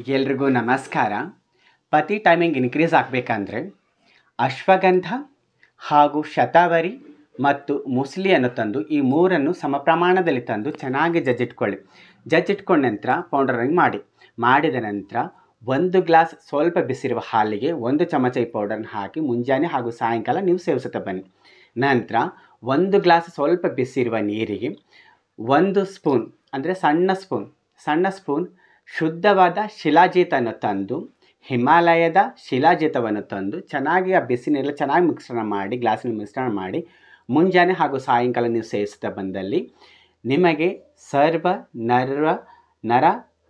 ಎಲ್ರಿಗೂ ನಮಸ್ಕಾರ. ಪತಿ ಟೈಮಿಂಗ್ ಇನ್ಕ್ರೀಸ್ ಆಗಬೇಕಂದ್ರೆ ಅಶ್ವಗಂಧ ಹಾಗೂ ಶತಾವರಿ ಮತ್ತು ಮುಸ್ಲಿಯನ್ನು ತಂದು ಈ ಮೂರನ್ನು ಸಮ ಪ್ರಮಾಣದಲ್ಲಿ ತಂದು ಚೆನ್ನಾಗಿ ಜಜ್ಜಿಟ್ಕೊಳ್ಳಿ. ಜಜ್ಜಿಟ್ಕೊಂಡ ನಂತರ ಪೌಡರಿಂಗ್ ಮಾಡಿದ ನಂತರ 1 ಗ್ಲಾಸ್ ಸ್ವಲ್ಪ ಬಿಸಿರುವ ಹಾಲಿಗೆ 1 ಚಮಚ ಈ ಪೌಡರ್ನ ಹಾಕಿ ಮುಂಜಾನೆ ಹಾಗೂ ಸಾಯಂಕಾಲ ನೀವು ಸೇವಿಸುತ್ತಾ ಬನ್ನಿ. ನಂತರ 1 ಗ್ಲಾಸ್ ಸ್ವಲ್ಪ ಬಿಸಿರುವ ನೀರಿಗೆ 1 ಸ್ಪೂನ್ ಅಂದರೆ ಸಣ್ಣ ಸ್ಪೂನ್ ಶುದ್ಧವಾದ ಶಿಲಾಜೀತವನ್ನು ತಂದು ಹಿಮಾಲಯದ ಶಿಲಾಜೀತವನ್ನು ತಂದು ಚೆನ್ನಾಗಿ ಆ ಬಿಸಿ ನೀರಲ್ಲಿ ಚೆನ್ನಾಗಿ ಗ್ಲಾಸಿನಲ್ಲಿ ಮಿಶ್ರಣ ಮಾಡಿ ಮುಂಜಾನೆ ಹಾಗೂ ಸಾಯಂಕಾಲ ನೀವು ಸೇವಿಸುತ್ತಾ ಬಂದಲ್ಲಿ ನಿಮಗೆ ನರ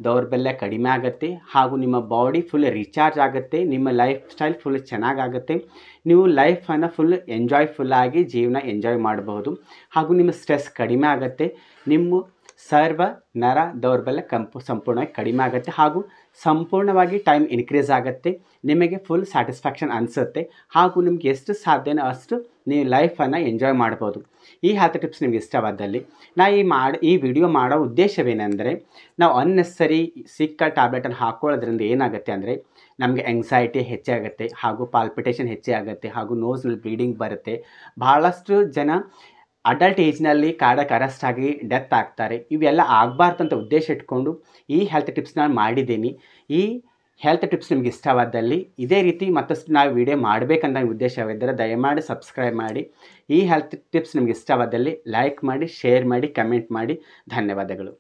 ದೌರ್ಬಲ್ಯ ಕಡಿಮೆ ಆಗುತ್ತೆ ಹಾಗೂ ನಿಮ್ಮ ಬಾಡಿ ಫುಲ್ ರಿಚಾರ್ಜ್ ಆಗುತ್ತೆ. ನಿಮ್ಮ ಲೈಫ್ ಸ್ಟೈಲ್ ಫುಲ್ ಚೆನ್ನಾಗಾಗುತ್ತೆ. ನೀವು ಲೈಫನ್ನು ಫುಲ್ ಎಂಜಾಯ್ಫುಲ್ಲಾಗಿ ಜೀವನ ಎಂಜಾಯ್ ಮಾಡಬಹುದು ಹಾಗೂ ನಿಮ್ಮ ಸ್ಟ್ರೆಸ್ ಕಡಿಮೆ ಆಗುತ್ತೆ. ನಿಮ್ಮ ನರ ದೌರ್ಬಲ್ಯ ಸಂಪೂರ್ಣವಾಗಿ ಕಡಿಮೆ ಆಗುತ್ತೆ ಹಾಗೂ ಸಂಪೂರ್ಣವಾಗಿ ಟೈಮ್ ಇನ್ಕ್ರೀಸ್ ಆಗುತ್ತೆ. ನಿಮಗೆ ಫುಲ್ ಸ್ಯಾಟಿಸ್ಫ್ಯಾಕ್ಷನ್ ಅನಿಸುತ್ತೆ ಹಾಗೂ ನಿಮ್ಗೆ ಎಷ್ಟು ಸಾಧ್ಯನೋ ಅಷ್ಟು ನೀವು ಲೈಫನ್ನು ಎಂಜಾಯ್ ಮಾಡ್ಬೋದು. ಈ ಹೆಲ್ತ್ ಟಿಪ್ಸ್ ನಿಮ್ಗೆ ಇಷ್ಟವಾದಲ್ಲಿ ಈ ವಿಡಿಯೋ ಮಾಡೋ ಉದ್ದೇಶವೇನೆಂದರೆ, ನಾವು ಅನ್ನೆಸರಿ ಸಿಕ್ಕ ಟ್ಯಾಬ್ಲೆಟನ್ನು ಹಾಕ್ಕೊಳ್ಳೋದ್ರಿಂದ ಏನಾಗುತ್ತೆ ಅಂದರೆ ನಮಗೆ ಎಂಗ್ಸೈಟಿ ಹೆಚ್ಚಾಗುತ್ತೆ ಹಾಗೂ ಪಾಲ್ಪಿಟೇಷನ್ ಹೆಚ್ಚಾಗುತ್ತೆ ಹಾಗೂ ನೋಸ್ನಲ್ಲಿ ಬ್ಲೀಡಿಂಗ್ ಬರುತ್ತೆ. ಭಾಳಷ್ಟು ಜನ ಅಡಲ್ಟ್ ಏಜ್ನಲ್ಲಿ ಕಾರ್ಡಿಯಾಕ್ ಅರೆಸ್ಟ್ ಆಗಿ ಡೆತ್ ಆಗ್ತಾರೆ. ಇವೆಲ್ಲ ಆಗಬಾರ್ದು ಅಂತ ಉದ್ದೇಶ ಇಟ್ಕೊಂಡು ಈ ಹೆಲ್ತ್ ಟಿಪ್ಸ್ನ ಮಾಡಿದ್ದೀನಿ. ಈ ಹೆಲ್ತ್ ಟಿಪ್ಸ್ ನಿಮ್ಗೆ ಇಷ್ಟವಾದಲ್ಲಿ ಇದೇ ರೀತಿ ಮತ್ತಷ್ಟು ನಾವು ವಿಡಿಯೋ ಮಾಡಬೇಕಂತ ಉದ್ದೇಶವಿದ್ದರೆ ದಯಮಾಡಿ ಸಬ್ಸ್ಕ್ರೈಬ್ ಮಾಡಿ. ಈ ಹೆಲ್ತ್ ಟಿಪ್ಸ್ ನಿಮ್ಗೆ ಇಷ್ಟವಾದಲ್ಲಿ ಲೈಕ್ ಮಾಡಿ, ಶೇರ್ ಮಾಡಿ, ಕಮೆಂಟ್ ಮಾಡಿ. ಧನ್ಯವಾದಗಳು.